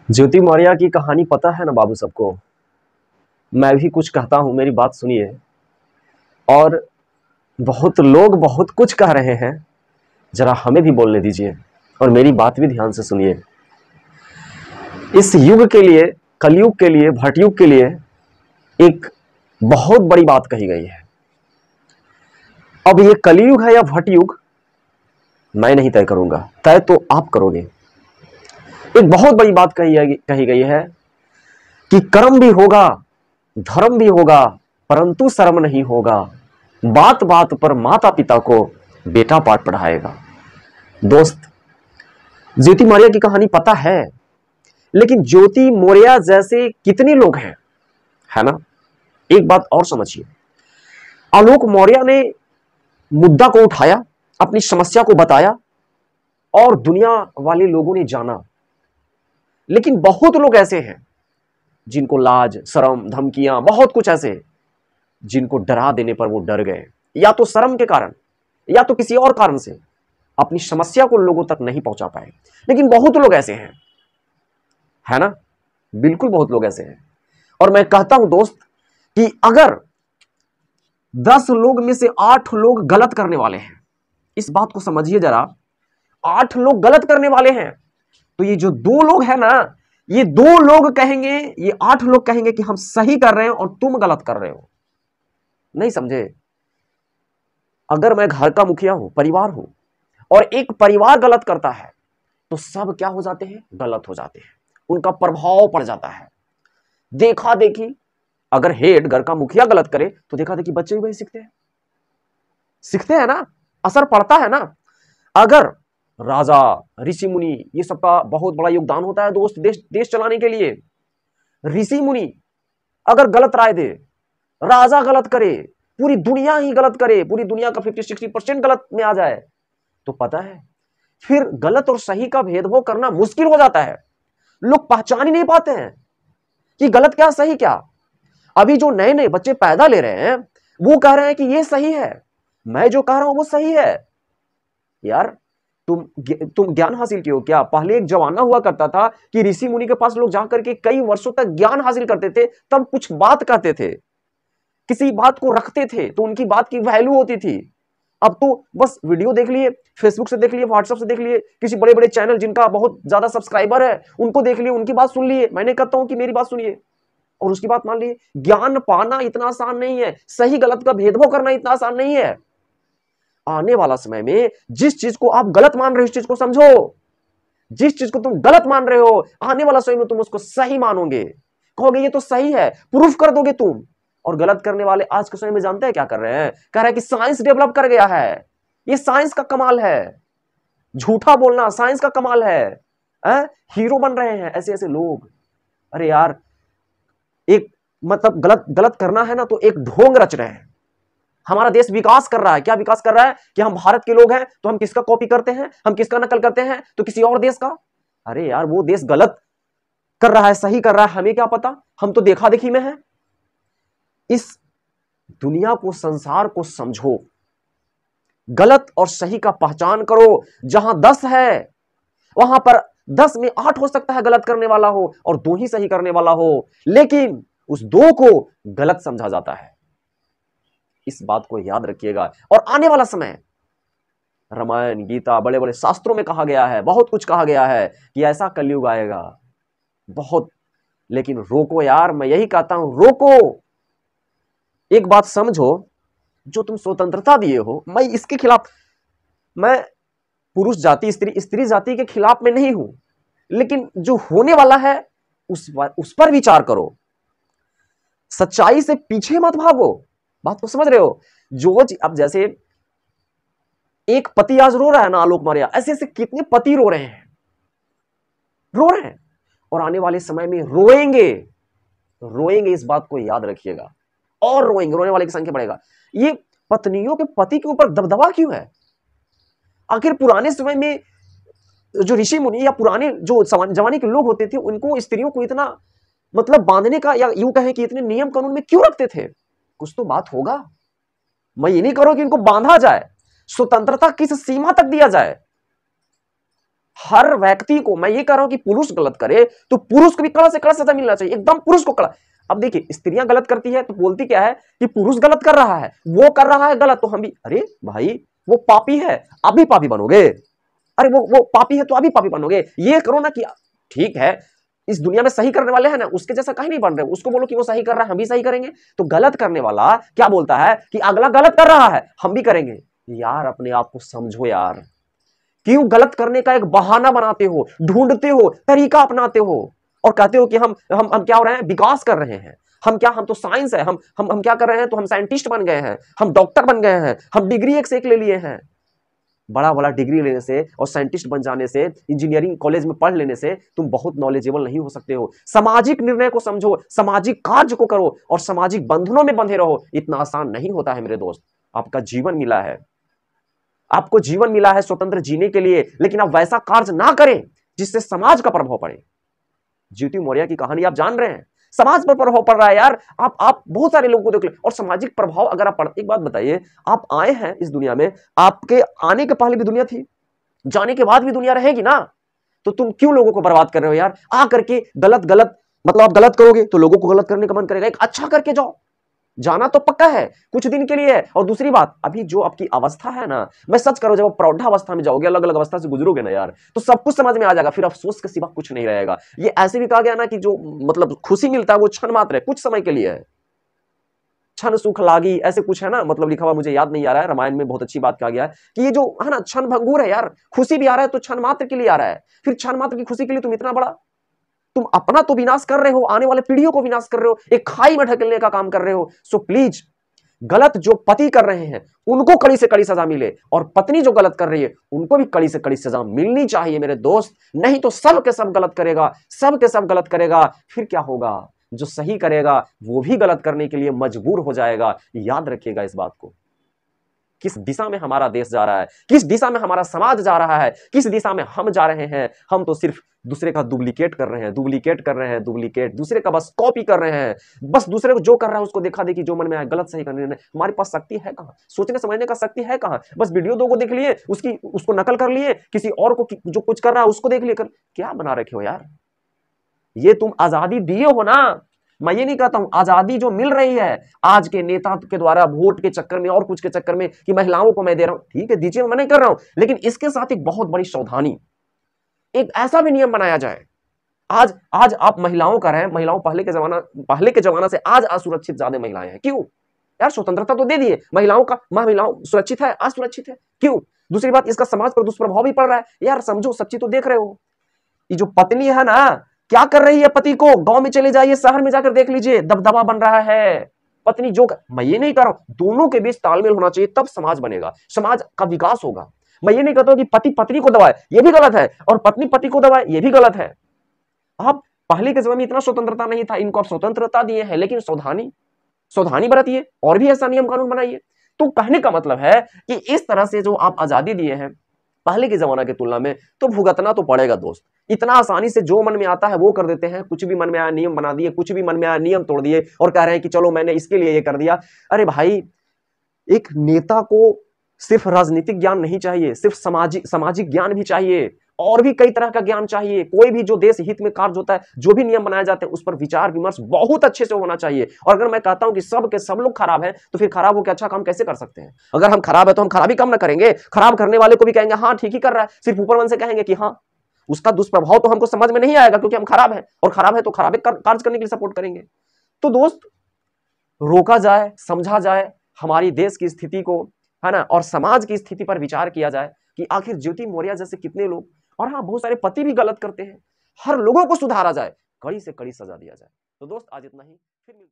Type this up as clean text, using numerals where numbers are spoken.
ज्योति मौर्य की कहानी पता है ना बाबू सबको। मैं भी कुछ कहता हूं, मेरी बात सुनिए। और बहुत लोग बहुत कुछ कह रहे हैं, जरा हमें भी बोलने दीजिए और मेरी बात भी ध्यान से सुनिए। इस युग के लिए, कलयुग के लिए, भटयुग के लिए एक बहुत बड़ी बात कही गई है। अब ये कलयुग है या भटयुग, मैं नहीं तय करूंगा, तय तो आप करोगे। एक बहुत बड़ी बात कही गई है कि कर्म भी होगा, धर्म भी होगा, परंतु शर्म नहीं होगा। बात बात पर माता पिता को बेटा पाठ पढ़ाएगा। दोस्त, ज्योति मौर्य की कहानी पता है, लेकिन ज्योति मौर्य जैसे कितने लोग हैं, है ना। एक बात और समझिए, आलोक मौर्य ने मुद्दा को उठाया, अपनी समस्या को बताया और दुनिया वाले लोगों ने जाना। लेकिन बहुत लोग ऐसे हैं जिनको लाज, शर्म, धमकियां, बहुत कुछ ऐसे, जिनको डरा देने पर वो डर गए, या तो शर्म के कारण या तो किसी और कारण से अपनी समस्या को लोगों तक नहीं पहुंचा पाए। लेकिन बहुत लोग ऐसे हैं, है ना, बिल्कुल बहुत लोग ऐसे हैं। और मैं कहता हूं दोस्त कि अगर 10 लोग में से 8 लोग गलत करने वाले हैं, इस बात को समझिए जरा, 8 लोग गलत करने वाले हैं, तो ये जो 2 लोग हैं ना, ये 2 लोग कहेंगे, ये 8 लोग कहेंगे कि हम सही कर रहे हैं और तुम गलत कर रहे हो। नहीं समझे। अगर मैं घर का मुखिया हूं, परिवार हूं, और एक परिवार गलत करता है तो सब क्या हो जाते हैं, गलत हो जाते हैं, उनका प्रभाव पड़ जाता है। देखा देखी, अगर हेड घर का मुखिया गलत करे तो देखा देखी बच्चे भी वही सीखते हैं ना, असर पड़ता है ना। अगर राजा, ऋषि मुनि, ये सबका बहुत बड़ा योगदान होता है दोस्त, देश चलाने के लिए। ऋषि मुनि अगर गलत राय दे, राजा गलत करे, पूरी दुनिया ही गलत करे, पूरी दुनिया का 50-60% गलत में आ जाए, तो पता है फिर गलत और सही का भेदभाव करना मुश्किल हो जाता है। लोग पहचान ही नहीं पाते हैं कि गलत क्या, सही क्या। अभी जो नए नए बच्चे पैदा ले रहे हैं, वो कह रहे हैं कि ये सही है, मैं जो कह रहा हूं वो सही है। यार, तुम ज्ञान हासिल किए हो क्या? पहले एक जमाना हुआ करता था कि ऋषि मुनि के पास लोग जाकर के कई वर्षों तक ज्ञान हासिल करते थे, तब कुछ बात कहते थे, किसी बात को रखते थे तो उनकी बात की वैल्यू होती थी। अब तो बस वीडियो देख लिए, फेसबुक से देख लिए, व्हाट्सएप से देख लिए, किसी बड़े बड़े चैनल जिनका बहुत ज्यादा सब्सक्राइबर है उनको देख लिए, उनकी बात सुन लिए। मैंने कहता हूं कि मेरी बात सुनिए और उसकी बात मान लिए। ज्ञान पाना इतना आसान नहीं है, सही गलत का भेदभाव करना इतना आसान नहीं है। आने वाला समय में जिस चीज को आप गलत मान रहे हो, उस चीज को समझो। जिस चीज को तुम गलत मान रहे हो, आने वाला समय में तुम उसको सही मानोगे, कहोगे ये तो सही है, प्रूफ कर दोगे तुम। और गलत करने वाले आज के समय में जानते हैं क्या कर रहे हैं? कह रहे हैं कि साइंस डेवलप कर गया है, ये साइंस का कमाल है। झूठा बोलना साइंस का कमाल है। हीरो बन रहे हैं ऐसे ऐसे लोग। अरे यार, एक मतलब गलत गलत करना है ना, तो एक ढोंग रच रहे हैं। हमारा देश विकास कर रहा है, क्या विकास कर रहा है कि हम भारत के लोग हैं तो हम किसका कॉपी करते हैं, हम किसका नकल करते हैं, तो किसी और देश का। अरे यार, वो देश गलत कर रहा है, सही कर रहा है, हमें क्या पता, हम तो देखा देखी में है। इस दुनिया को, संसार को समझो, गलत और सही का पहचान करो। जहां 10 है वहां पर 10 में 8 हो सकता है गलत करने वाला हो और 2 ही सही करने वाला हो, लेकिन उस 2 को गलत समझा जाता है। इस बात को याद रखिएगा। और आने वाला समय, रामायण, गीता, बड़े बड़े शास्त्रों में कहा गया है, बहुत कुछ कहा गया है कि ऐसा कलयुग आएगा, बहुत। लेकिन रोको यार, मैं यही कहता हूं, रोको। एक बात समझो, जो तुम स्वतंत्रता दिए हो, मैं इसके खिलाफ, मैं पुरुष जाति, स्त्री जाति के खिलाफ में नहीं हूं, लेकिन जो होने वाला है उस पर विचार करो। सच्चाई से पीछे मत भागो। बात को समझ रहे हो? जो अब जैसे एक पति आज रो रहा है ना, आलोक मौर्य, ऐसे ऐसे कितने पति रो रहे हैं, रो रहे हैं, और आने वाले समय में रोएंगे, रोएंगे। इस बात को याद रखिएगा। और रोएंगे, रोने वाले की संख्या बढ़ेगा। ये पत्नियों के पति के ऊपर दबदबा क्यों है? आखिर पुराने समय में जो ऋषि मुनि या पुराने जो जमाने के लोग होते थे, उनको, स्त्रियों को इतना मतलब बांधने का, या यूं कहें कि इतने नियम कानून में क्यों रखते थे? कुछ तो बात होगा। मैं ये नहीं कह रहा कि इनको बांधा जाए, स्वतंत्रता किस सीमा तक दिया जाए, हर व्यक्ति को, मैं ये कह रहा हूं कि पुरुष गलत करे तो पुरुष को भी कड़ा से कड़ा सजा मिलना चाहिए, एकदम पुरुष को कड़ा। अब देखिए स्त्रियां गलत करती है तो बोलती क्या है कि पुरुष गलत कर रहा है, वो कर रहा है गलत तो हम भी, अरे भाई वो पापी है, आप भी पापी बनोगे। अरे वो पापी है तो अभी पापी बनोगे। ये करो ना कि ठीक है इस दुनिया में सही करने वाले हैं ना, उसके जैसा कहीं नहीं बन रहे, उसको बोलो कि वो सही कर रहा है हम भी सही करेंगे। तो गलत करने वाला क्या बोलता है कि अगला गलत कर रहा है हम भी करेंगे। यार अपने आप को समझो यार, क्यों गलत करने का एक बहाना बनाते हो, ढूंढते हो, तरीका अपनाते हो और कहते हो कि हम क्या हो रहे हैं, विकास कर रहे हैं। हम तो साइंस है, हम क्या कर रहे हैं, तो हम साइंटिस्ट बन गए हैं, हम डॉक्टर बन गए हैं, हम डिग्री एक से एक ले लिए हैं। बड़ा बड़ा डिग्री लेने से और साइंटिस्ट बन जाने से, इंजीनियरिंग कॉलेज में पढ़ लेने से तुम बहुत नॉलेजेबल नहीं हो सकते हो। सामाजिक निर्णय को समझो, सामाजिक कार्य को करो और सामाजिक बंधनों में बंधे रहो। इतना आसान नहीं होता है मेरे दोस्त। आपका जीवन मिला है, आपको जीवन मिला है स्वतंत्र जीने के लिए, लेकिन आप वैसा कार्य ना करें जिससे समाज का प्रभाव पड़े। ज्योति मौर्य की कहानी आप जान रहे हैं, समाज पर प्रभाव पड़ रहा है यार। आप बहुत सारे लोगों को देख ले और सामाजिक प्रभाव अगर आप एक बात बताइए, आप आए हैं इस दुनिया में, आपके आने के पहले भी दुनिया थी, जाने के बाद भी दुनिया रहेगी ना। तो तुम क्यों लोगों को बर्बाद कर रहे हो यार? आ करके गलत गलत, मतलब आप गलत करोगे तो लोगों को गलत करने का मन करेगा। एक अच्छा करके जाओ, जाना तो पक्का है, कुछ दिन के लिए है। और दूसरी बात, अभी जो आपकी अवस्था है ना, मैं सच करो, जब आप प्रौढ़ावस्था में जाओगे, अलग अलग अवस्था से गुजरोगे ना यार, तो सब कुछ समझ में आ जाएगा, फिर अफसोस के सिवा कुछ नहीं रहेगा। ये ऐसे भी कहा गया ना कि जो मतलब खुशी मिलता है वो क्षण मात्र है, कुछ समय के लिए है। क्षण सुख लागी, ऐसे कुछ है ना, मतलब लिखा हुआ मुझे याद नहीं आ रहा है, रामायण में बहुत अच्छी बात कहा गया है कि ये जो है ना क्षण भंगुर है यार। खुशी भी आ रहा है तो क्षण मात्र के लिए आ रहा है, फिर क्षण मात्र की खुशी के लिए तुम इतना बड़ा, तुम अपना तो विनाश कर रहे हो, आने वाले पीढ़ियों को विनाश कर रहे हो, एक खाई में ढकेलने का काम कर रहे हो। सो प्लीज, गलत जो पति कर रहे हैं उनको कड़ी से कड़ी सजा मिले, और पत्नी जो गलत कर रही है उनको भी कड़ी से कड़ी सजा मिलनी चाहिए मेरे दोस्त। नहीं तो सब के सब गलत करेगा, सब के सब गलत करेगा, फिर क्या होगा? जो सही करेगा वो भी गलत करने के लिए मजबूर हो जाएगा। याद रखिएगा इस बात को। किस दिशा में हमारा देश जा रहा है, किस दिशा में हमारा समाज जा रहा है, किस दिशा में हम जा रहे हैं। हम तो सिर्फ दूसरे का डुप्लीकेट कर रहे हैं, डुप्लीकेट कर रहे हैं, डुप्लीकेट, दूसरे का बस कॉपी कर रहे हैं। बस दूसरे को जो कर रहा है उसको देखा देखी, जो मन में आए गलत सही करने। हमारे पास शक्ति है कहां, सोचने समझने का शक्ति है कहां? बस वीडियो दो को देख लिए, उसको नकल कर लिए, किसी और को जो कुछ कर रहा है उसको देख लिए। क्या बना रखे हो यार? ये तुम आजादी दिए हो ना, मैं ये नहीं कहता हूं आजादी जो मिल रही है आज के नेता के द्वारा वोट के चक्कर में और कुछ के चक्कर में कि महिलाओं को मैं दे रहा हूं, ठीक है दीजिए, मैं नहीं कर रहा हूं, लेकिन इसके साथ एक बहुत बड़ी सावधानी, एक ऐसा भी नियम बनाया जाए। आज आज आप महिलाओं का रहे, महिलाओं पहले के जमाना से आज असुरक्षित ज्यादा महिलाएं हैं। क्यों यार? स्वतंत्रता तो दे दिए, महिलाओं सुरक्षित है, असुरक्षित है, क्यों? दूसरी बात, इसका समाज पर दुष्प्रभाव भी पड़ रहा है यार। समझो, सच्ची तो देख रहे हो, ये जो पत्नी है ना, क्या कर रही है पति को? गांव में चले जाइए, शहर में जाकर देख लीजिए, दबदबा बन रहा है। पत्नी जो मैं ये नहीं कर रहा हूं, दोनों के बीच तालमेल होना चाहिए, तब समाज बनेगा, समाज का विकास होगा। मैं ये नहीं कहता हूं कि पति पत्नी को दबाए, ये भी गलत है, और पत्नी पति को दबाए, ये भी गलत है। आप पहले के समय में इतना स्वतंत्रता नहीं था, इनको आप स्वतंत्रता दिए हैं, लेकिन सावधानी बरतिए और भी ऐसा नियम कानून बनाइए। तो कहने का मतलब है कि इस तरह से जो आप आजादी दिए हैं पहले के जमाना की तुलना में, तो भुगतना तो पड़ेगा दोस्त। इतना आसानी से जो मन में आता है वो कर देते हैं, कुछ भी मन में आया नियम बना दिए, कुछ भी मन में आया नियम तोड़ दिए और कह रहे हैं कि चलो मैंने इसके लिए ये कर दिया। अरे भाई, एक नेता को सिर्फ राजनीतिक ज्ञान नहीं चाहिए, सिर्फ सामाजिक ज्ञान भी चाहिए, और भी कई तरह का ज्ञान चाहिए। कोई भी जो देश हित में कार्य होता है, जो भी नियम बनाए जाते हैं, उस पर विचार विमर्श बहुत अच्छे से होना चाहिए। और अगर मैं कहता हूं कि सब के सब लोग खराब हैं, तो फिर खराब होकर अच्छा काम कैसे कर सकते हैं? अगर हम खराब है तो हम खराबी काम ना करेंगे, खराब करने वाले को भी कहेंगे हाँ ठीक ही कर रहा है, सिर्फ ऊपर मन से कहेंगे कि हाँ, उसका दुष्प्रभाव तो हमको समझ में नहीं आएगा क्योंकि हम खराब है, और खराब है तो खराबे कार्य करने के लिए सपोर्ट करेंगे। तो दोस्त, रोका जाए, समझा जाए हमारी देश की स्थिति को, है ना, और समाज की स्थिति पर विचार किया जाए कि आखिर ज्योति मौर्य जैसे कितने लोग, और हाँ बहुत सारे पति भी गलत करते हैं, हर लोगों को सुधारा जाए, कड़ी से कड़ी सजा दिया जाए। तो दोस्त आज इतना ही, फिर मिलते हैं।